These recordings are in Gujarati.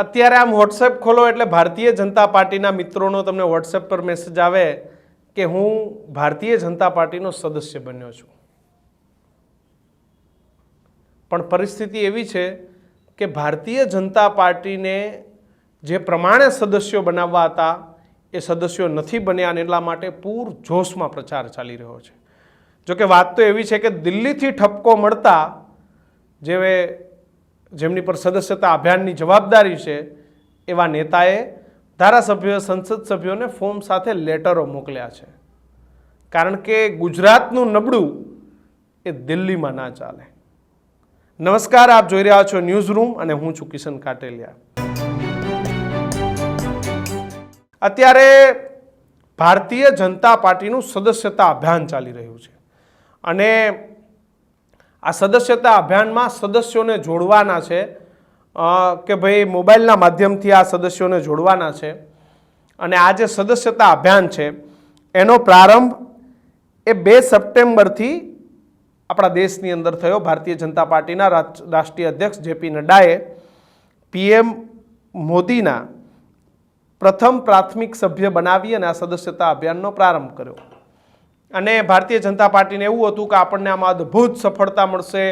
અત્યારે આમ વોટ્સએપ ખોલો એટલે ભારતીય જનતા પાર્ટીના મિત્રોનો તમને વોટ્સએપ પર મેસેજ આવે કે હું ભારતીય જનતા પાર્ટીનો સદસ્ય બન્યો છું, પણ પરિસ્થિતિ એવી છે કે ભારતીય જનતા પાર્ટીને જે પ્રમાણે સદસ્યો બનાવવા હતા એ સદસ્યો નથી બન્યા અને એટલા માટે પૂર જોશમાં પ્રચાર ચાલી રહ્યો છે. જોકે વાત તો એવી છે કે દિલ્હીથી ઠપકો મળતા જેમની પર સદસ્યતા અભિયાનની જવાબદારી છે એવા નેતાએ ધારાસભ્યો સંસદ સભ્યોને ફોર્મ સાથે લેટરો મોકલ્યા છે, કારણ કે ગુજરાતનું નબળું એ દિલ્હીમાં ના ચાલે. નમસ્કાર, આપ જોઈ રહ્યા છો ન્યૂઝ રૂમ અને હું છું કિશન કાટેલિયા. અત્યારે ભારતીય જનતા પાર્ટીનું સદસ્યતા અભિયાન ચાલી રહ્યું છે અને આ સદસ્યતા અભિયાનમાં સદસ્યોને જોડવાના છે કે ભાઈ મોબાઈલના માધ્યમથી આ સદસ્યોને જોડવાના છે. અને આ જે સદસ્યતા અભિયાન છે એનો પ્રારંભ એ 2 સપ્ટેમ્બરથી આપણા દેશની અંદર થયો. ભારતીય જનતા પાર્ટીના રાષ્ટ્રીય અધ્યક્ષ જેપી નડ્ડાએ પીએમ મોદીના પ્રથમ પ્રાથમિક સભ્ય બનાવી અને આ સદસ્યતા અભિયાનનો પ્રારંભ કર્યો. અને ભારતીય જનતા પાર્ટીને એવું હતું કે આપણને આમાં અદ્ભુત સફળતા મળશે,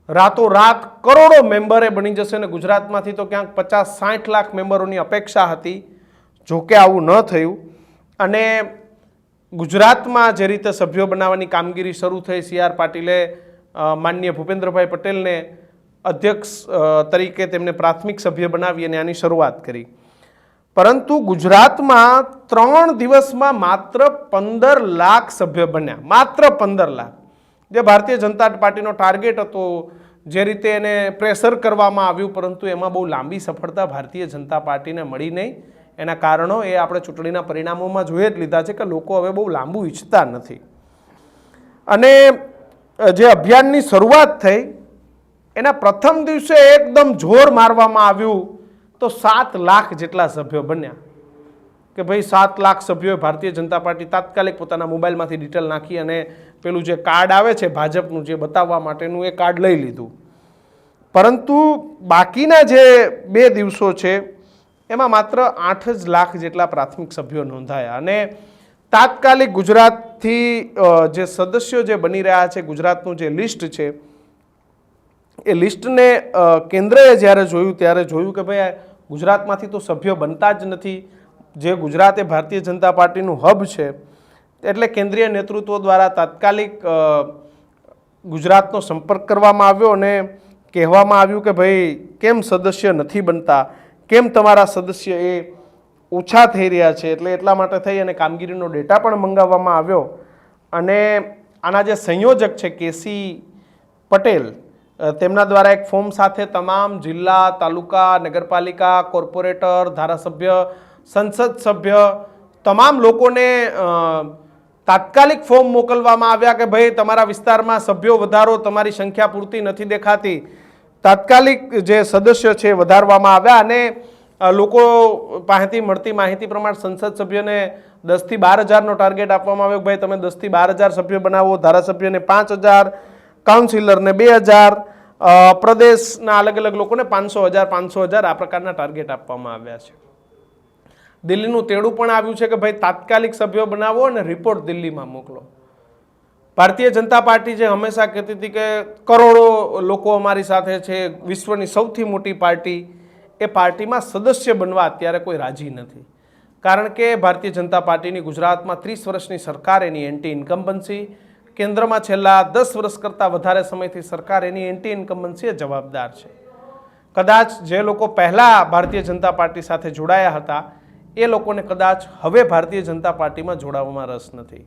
રાતોરાત કરોડો મેમ્બરે બની જશે અને ગુજરાતમાંથી તો ક્યાંક 50-60 લાખ મેમ્બરોની અપેક્ષા હતી. જોકે આવું ન થયું અને ગુજરાતમાં જે રીતે સભ્યો બનાવવાની કામગીરી શરૂ થઈ, CR પાટીલે માનનીય ભૂપેન્દ્રભાઈ પટેલને અધ્યક્ષ તરીકે તેમને પ્રાથમિક સભ્ય બનાવી અને આની શરૂઆત કરી. પરંતુ ગુજરાતમાં 3 દિવસમાં માત્ર 15 લાખ સભ્ય બન્યા, માત્ર 15 લાખ. જે ભારતીય જનતા પાર્ટીનો ટાર્ગેટ હતો, જે રીતે એને પ્રેશર કરવામાં આવ્યું, પરંતુ એમાં બહુ લાંબી સફળતા ભારતીય જનતા પાર્ટીને મળી નહીં. એના કારણો એ આપણે ચૂંટણીના પરિણામોમાં જોઈ જ લીધા છે કે લોકો હવે બહુ લાંબુ ઈચ્છતા નથી. અને જે અભિયાનની શરૂઆત થઈ એના પ્રથમ દિવસે એકદમ જોર મારવામાં આવ્યું તો 7 લાખ જેટલા સભ્યો બન્યા કે ભાઈ 7 લાખ સભ્યોએ ભારતીય જનતા પાર્ટી તાત્કાલિક પોતાના મોબાઈલમાંથી ડિટેલ નાખી અને પેલું જે કાર્ડ આવે છે ભાજપનું જે બતાવવા માટેનું એ કાર્ડ લઈ લીધું. પરંતુ બાકીના જે 2 દિવસો છે એમાં માત્ર 8 જ લાખ જેટલા પ્રાથમિક સભ્યો નોંધાયા અને તાત્કાલિક ગુજરાતથી જે સદસ્યો જે બની રહ્યા છે, ગુજરાતનું જે લિસ્ટ છે એ લિસ્ટને કેન્દ્રએ જ્યારે જોયું ત્યારે જોયું કે ભાઈ ગુજરાતમાંથી તો સભ્યો બનતા જ નથી. જે ગુજરાત એ ભારતીય જનતા પાર્ટીનું હબ છે એટલે કેન્દ્રીય નેતૃત્વ દ્વારા તાત્કાલિક ગુજરાતનો સંપર્ક કરવામાં આવ્યો અને કહેવામાં આવ્યું કે ભાઈ કેમ સદસ્ય નથી બનતા, કેમ તમારા સદસ્ય એ ઓછા થઈ રહ્યા છે. એટલે એટલા માટે થઈ અને કામગીરીનો ડેટા પણ મંગાવવામાં આવ્યો. અને આના જે સંયોજક છે કેસી પટેલ, તેમના દ્વારા એક ફોર્મ સાથે તમામ જિલ્લા, તાલુકા, નગરપાલિકા, કોર્પોરેટર, ધારાસભ્ય, સંસદ સભ્ય તમામ લોકોને તાત્કાલિક ફોર્મ મોકલવામાં આવ્યા કે ભાઈ તમારા વિસ્તારમાં સભ્યો વધારો, તમારી સંખ્યા પૂરતી નથી દેખાતી. તાત્કાલિક જે સદસ્ય છે વધારવામાં આવ્યા અને લોકો પાસેથી મળતી માહિતી પ્રમાણે સંસદ સભ્યને 10 થી 12,000નો ટાર્ગેટ આપવામાં આવ્યો. ભાઈ તમે 10 થી 12,000 સભ્યો બનાવો, ધારાસભ્યને 5,000, કાઉન્સિલરને 2,000, પ્રદેશના અલગ અલગ લોકોને 500,000 આ પ્રકારના ટાર્ગેટ આપવામાં આવ્યા છે. દિલ્હીનું તેડું પણ આવ્યું છે કે ભાઈ તાત્કાલિક સભ્યો બનાવો અને રિપોર્ટ દિલ્હીમાં મોકલો. ભારતીય જનતા પાર્ટી જે હંમેશા કહેતી હતી કે કરોડો લોકો અમારી સાથે છે, વિશ્વની સૌથી મોટી પાર્ટી, એ પાર્ટીમાં સદસ્ય બનવા અત્યારે કોઈ રાજી નથી. કારણ કે ભારતીય જનતા પાર્ટીની ગુજરાતમાં 30 વર્ષની સરકાર, એની એન્ટી ઇન્કમ્બન્સી, કેન્દ્રમાં છેલ્લા 10 વર્ષ કરતાં વધારે સમયથી સરકાર, એની એન્ટી ઇન્કમ્બન્સી જવાબદાર છે. કદાચ જે લોકો પહેલાં ભારતીય જનતા પાર્ટી સાથે જોડાયા હતા એ લોકોને કદાચ હવે ભારતીય જનતા પાર્ટીમાં જોડાવામાં રસ નથી.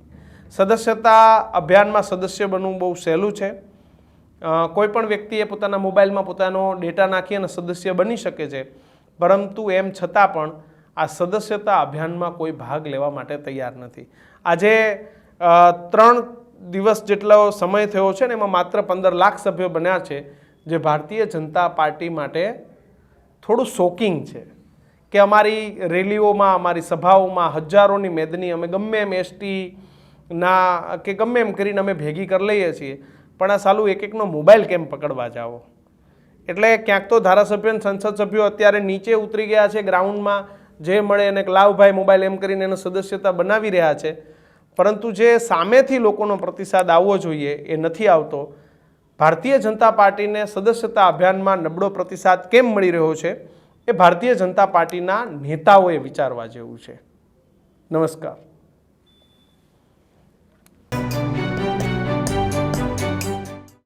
સદસ્યતા અભિયાનમાં સદસ્ય બનવું બહુ સહેલું છે. કોઈ પણ વ્યક્તિએ પોતાના મોબાઈલમાં પોતાનો ડેટા નાખી અને સદસ્ય બની શકે છે, પરંતુ એમ છતાં પણ આ સદસ્યતા અભિયાનમાં કોઈ ભાગ લેવા માટે તૈયાર નથી. આજે 3 દિવસ જેટલો સમય થયો છે ને એમાં માત્ર 15 લાખ સભ્યો બન્યા છે, જે ભારતીય જનતા પાર્ટી માટે થોડું શોકિંગ છે કે અમારી રેલીઓમાં, અમારી સભાઓમાં હજારોની મેદની અમે ગમે એમ એસટીના કે ગમે એમ કરીને અમે ભેગી કરી લઈએ છીએ, પણ આ સાલું એક એકનો મોબાઈલ કેમ પકડવા જાઓ? એટલે ક્યાંક તો ધારાસભ્ય અને સંસદ સભ્યો અત્યારે નીચે ઉતરી ગયા છે, ગ્રાઉન્ડમાં જે મળે એને લાવભાઈ મોબાઈલ એમ કરીને એને સદસ્યતા બનાવી રહ્યા છે, પરંતુ જે સામેથી લોકોનો પ્રતિસાદ આવવો જોઈએ એ નથી આવતો. ભારતીય જનતા પાર્ટીને સદસ્યતા અભિયાનમાં નબળો પ્રતિસાદ કેમ મળી રહ્યો છે એ ભારતીય જનતા પાર્ટીના નેતાઓએ વિચારવા જેવું છે. નમસ્કાર.